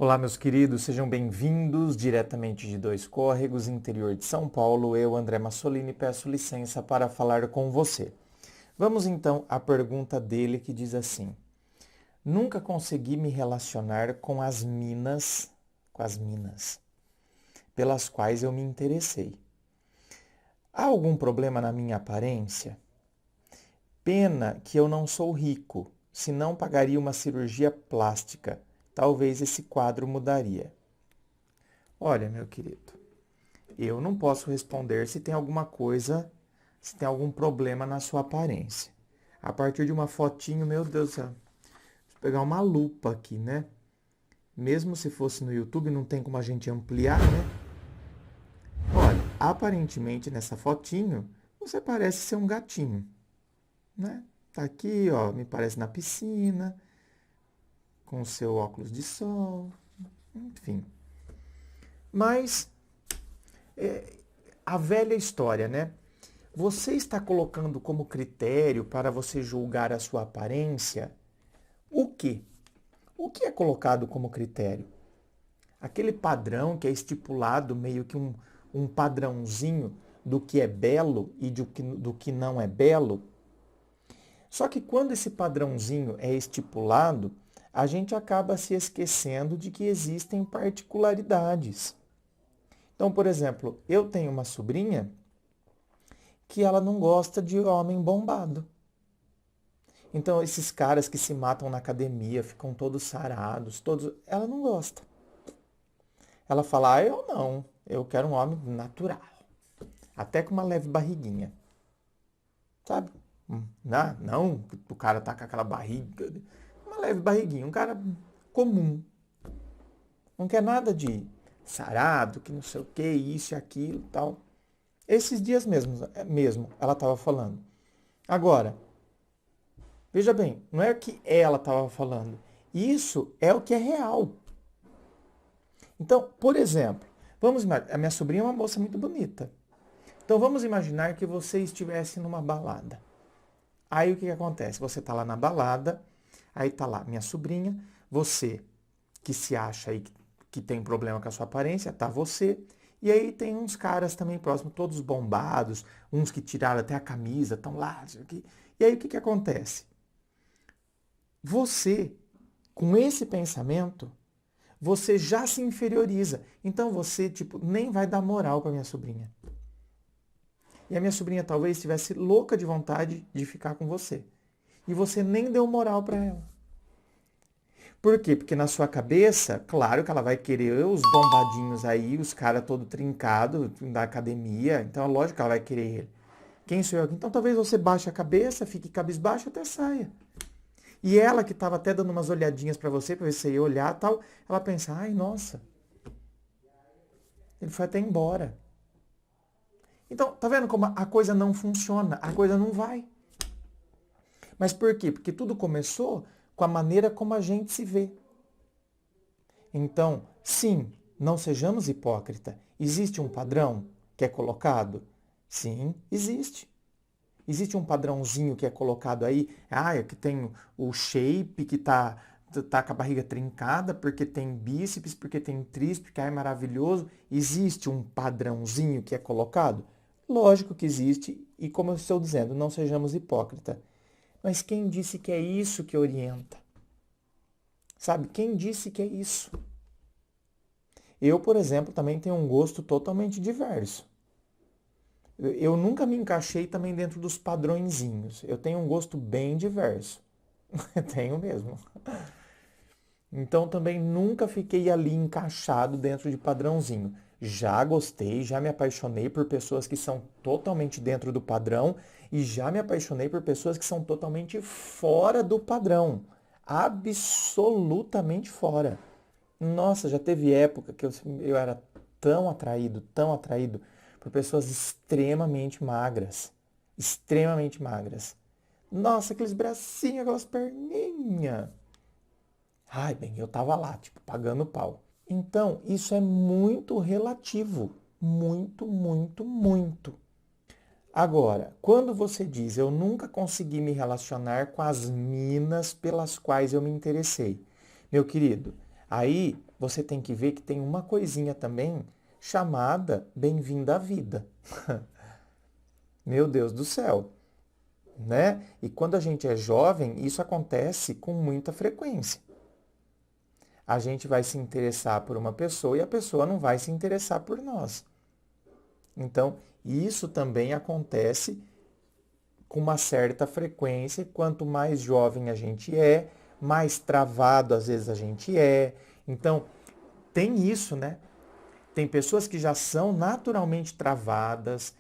Olá, meus queridos, sejam bem-vindos diretamente de Dois Córregos, interior de São Paulo. Eu, André Massolini, peço licença para falar com você. Vamos então à pergunta dele que diz assim: Nunca consegui me relacionar com as minas pelas quais eu me interessei. Há algum problema na minha aparência? Pena que eu não sou rico, senão pagaria uma cirurgia plástica. Talvez esse quadro mudaria. Olha, meu querido, eu não posso responder se tem alguma coisa, se tem algum problema na sua aparência. A partir de uma fotinho, meu Deus do céu, vou pegar uma lupa aqui, né? Mesmo se fosse no YouTube, não tem como a gente ampliar, né? Olha, aparentemente nessa fotinho, você parece ser um gatinho, né? Tá aqui, ó, me parece na piscina, com o seu óculos de sol, enfim. Mas a velha história, né? Você está colocando como critério para você julgar a sua aparência o quê? O que é colocado como critério? Aquele padrão que é estipulado, meio que um padrãozinho do que é belo e do que não é belo. Só que quando esse padrãozinho é estipulado, a gente acaba se esquecendo de que existem particularidades. Então, por exemplo, eu tenho uma sobrinha que ela não gosta de homem bombado. Então, esses caras que se matam na academia, ficam todos sarados, todos, ela não gosta. Ela fala, eu não, eu quero um homem natural. Até com uma leve barriguinha. Sabe? Não, o cara tá com aquela barriga. Uma leve barriguinha, um cara comum. Não quer nada de sarado, que não sei o que, isso e aquilo e tal. Esses dias mesmo ela estava falando. Agora, veja bem, não é o que ela estava falando. Isso é o que é real. Então, por exemplo, vamos imaginar, a minha sobrinha é uma moça muito bonita. Então vamos imaginar que você estivesse numa balada. Aí o que acontece? Você está lá na balada, aí está lá minha sobrinha, você que se acha aí que tem problema com a sua aparência, tá você. E aí tem uns caras também próximos, todos bombados, uns que tiraram até a camisa, estão lá. E aí o que acontece? Você, com esse pensamento, você já se inferioriza. Então você, tipo, nem vai dar moral para minha sobrinha. E a minha sobrinha talvez estivesse louca de vontade de ficar com você. E você nem deu moral para ela. Por quê? Porque na sua cabeça, claro que ela vai querer os bombadinhos aí, os caras todo trincado da academia. Então é lógico que ela vai querer ele. Quem sou eu aqui? Então talvez você baixe a cabeça, fique cabisbaixo até saia. E ela que estava até dando umas olhadinhas para você ver se você ia olhar e tal, ela pensa, ai, nossa, ele foi até embora. Então, tá vendo como a coisa não funciona? A coisa não vai. Mas por quê? Porque tudo começou com a maneira como a gente se vê. Então, sim, não sejamos hipócritas. Existe um padrão que é colocado? Sim, existe. Existe um padrãozinho que é colocado aí, é que tem o shape que tá com a barriga trincada, porque tem bíceps, porque tem tríceps, porque é maravilhoso. Existe um padrãozinho que é colocado? Lógico que existe, e como eu estou dizendo, não sejamos hipócritas. Mas quem disse que é isso que orienta? Sabe, quem disse que é isso? Eu, por exemplo, também tenho um gosto totalmente diverso. Eu nunca me encaixei também dentro dos padrõezinhos. Eu tenho um gosto bem diverso. Tenho mesmo. Então também nunca fiquei ali encaixado dentro de padrãozinho. Já gostei, já me apaixonei por pessoas que são totalmente dentro do padrão e já me apaixonei por pessoas que são totalmente fora do padrão. Absolutamente fora. Nossa, já teve época que eu era tão atraído por pessoas extremamente magras. Extremamente magras. Nossa, aqueles bracinhos, aquelas perninhas. Ai, bem, eu tava lá, tipo, pagando pau. Então, isso é muito relativo. Muito, muito, muito. Agora, quando você diz eu nunca consegui me relacionar com as minas pelas quais eu me interessei, meu querido, Aí você tem que ver que tem uma coisinha também chamada bem-vindo à vida. Meu Deus do céu, né? E quando a gente é jovem, isso acontece com muita frequência. A gente vai se interessar por uma pessoa e a pessoa não vai se interessar por nós. Então, isso também acontece com uma certa frequência. Quanto mais jovem a gente é, mais travado às vezes a gente é. Então, tem isso, né? Tem pessoas que já são naturalmente travadas,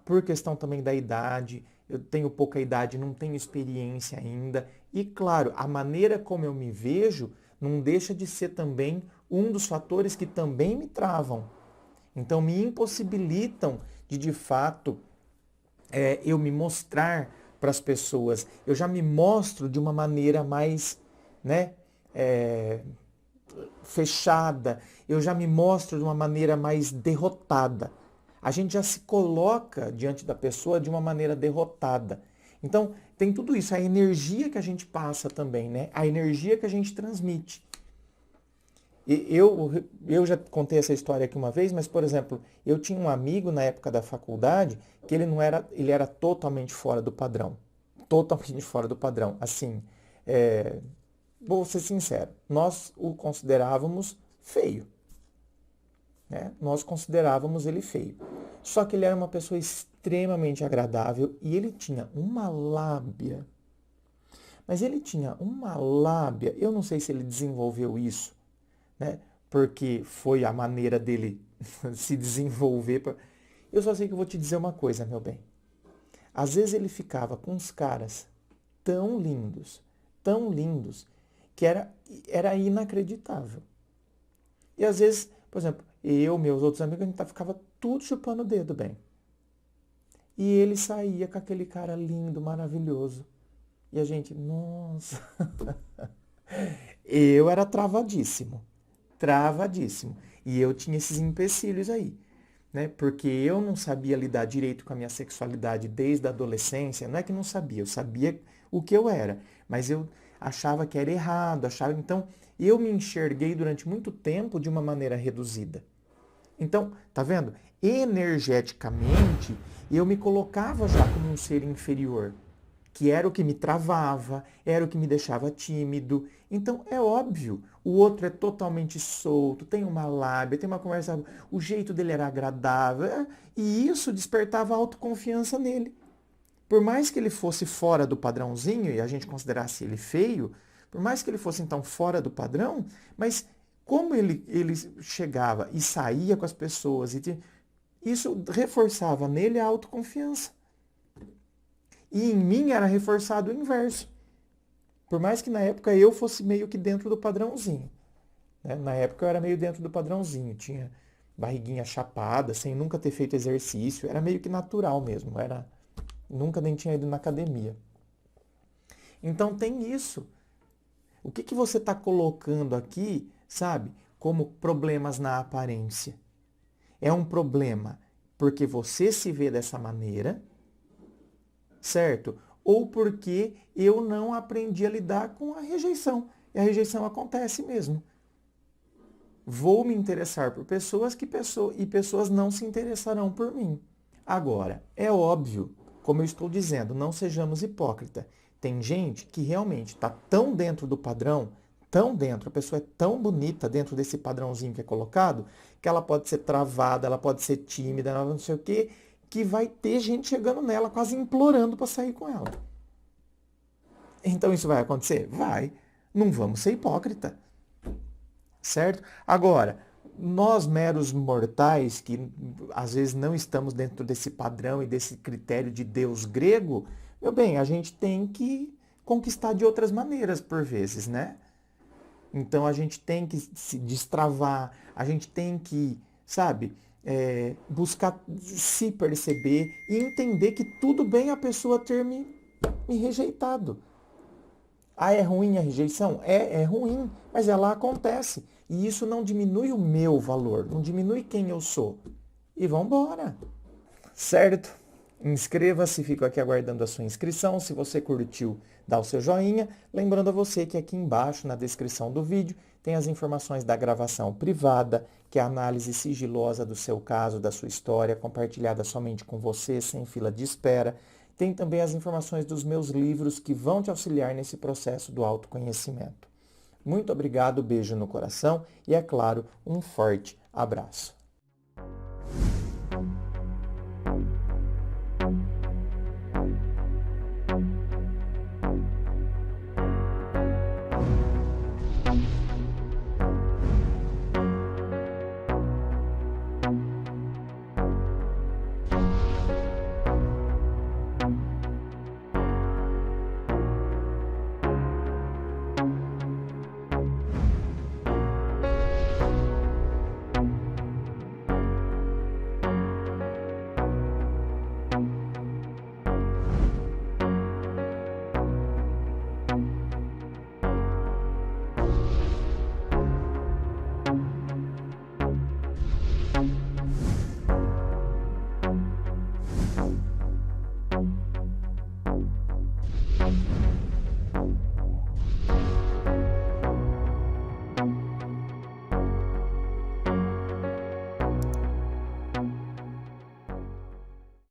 por questão também da idade. Eu tenho pouca idade, não tenho experiência ainda. E, claro, a maneira como eu me vejo não deixa de ser também um dos fatores que também me travam. Então, me impossibilitam de fato, eu me mostrar para as pessoas. Eu já me mostro de uma maneira mais, né, fechada. Eu já me mostro de uma maneira mais derrotada. A gente já se coloca diante da pessoa de uma maneira derrotada. Então, tem tudo isso, a energia que a gente passa também, né? A energia que a gente transmite. Eu já contei essa história aqui uma vez, mas, por exemplo, eu tinha um amigo na época da faculdade que ele era totalmente fora do padrão. Totalmente fora do padrão. Assim, vou ser sincero, nós o considerávamos feio. Né? Nós considerávamos ele feio. Só que ele era uma pessoa extremamente agradável e ele tinha uma lábia. Mas ele tinha uma lábia, eu não sei se ele desenvolveu isso, né? Porque foi a maneira dele se desenvolver. Eu só sei que eu vou te dizer uma coisa, meu bem. Às vezes ele ficava com uns caras tão lindos, que era inacreditável. E às vezes, por exemplo, meus outros amigos, a gente ficava tudo chupando o dedo, bem. E ele saía com aquele cara lindo, maravilhoso. E a gente, nossa. Eu era travadíssimo. Travadíssimo. E eu tinha esses empecilhos aí. Né? Porque eu não sabia lidar direito com a minha sexualidade desde a adolescência. Não é que não sabia, eu sabia o que eu era. Mas eu achava que era errado. Então, eu me enxerguei durante muito tempo de uma maneira reduzida. Então, tá vendo? Energeticamente, eu me colocava já como um ser inferior, que era o que me travava, era o que me deixava tímido. Então, é óbvio, o outro é totalmente solto, tem uma lábia, tem uma conversa, o jeito dele era agradável, e isso despertava autoconfiança nele. Por mais que ele fosse fora do padrãozinho, e a gente considerasse ele feio, por mais que ele fosse então fora do padrão, mas como ele chegava e saía com as pessoas, isso reforçava nele a autoconfiança. E em mim era reforçado o inverso. Por mais que na época eu fosse meio que dentro do padrãozinho. Né? Na época eu era meio dentro do padrãozinho. Tinha barriguinha chapada, sem nunca ter feito exercício. Era meio que natural mesmo. Nunca nem tinha ido na academia. Então tem isso. O que você está colocando aqui, sabe, como problemas na aparência? É um problema porque você se vê dessa maneira, certo? Ou porque eu não aprendi a lidar com a rejeição. E a rejeição acontece mesmo. Vou me interessar por pessoas e pessoas não se interessarão por mim. Agora, é óbvio, como eu estou dizendo, não sejamos hipócritas. Tem gente que realmente está tão dentro do padrão, tão dentro, a pessoa é tão bonita dentro desse padrãozinho que é colocado, que ela pode ser travada, ela pode ser tímida, ela não sei o quê, que vai ter gente chegando nela, quase implorando para sair com ela. Então isso vai acontecer? Vai. Não vamos ser hipócrita. Certo? Agora, nós meros mortais, que às vezes não estamos dentro desse padrão e desse critério de Deus grego, meu bem, a gente tem que conquistar de outras maneiras por vezes, né? Então a gente tem que se destravar, a gente tem que, sabe, buscar se perceber e entender que tudo bem a pessoa ter me rejeitado. Ah, é ruim a rejeição? É ruim, mas ela acontece. E isso não diminui o meu valor, não diminui quem eu sou. E vamos embora. Certo? Inscreva-se, fico aqui aguardando a sua inscrição. Se você curtiu, dá o seu joinha. Lembrando a você que aqui embaixo, na descrição do vídeo, tem as informações da gravação privada, que é a análise sigilosa do seu caso, da sua história, compartilhada somente com você, sem fila de espera. Tem também as informações dos meus livros que vão te auxiliar nesse processo do autoconhecimento. Muito obrigado, beijo no coração e, é claro, um forte abraço.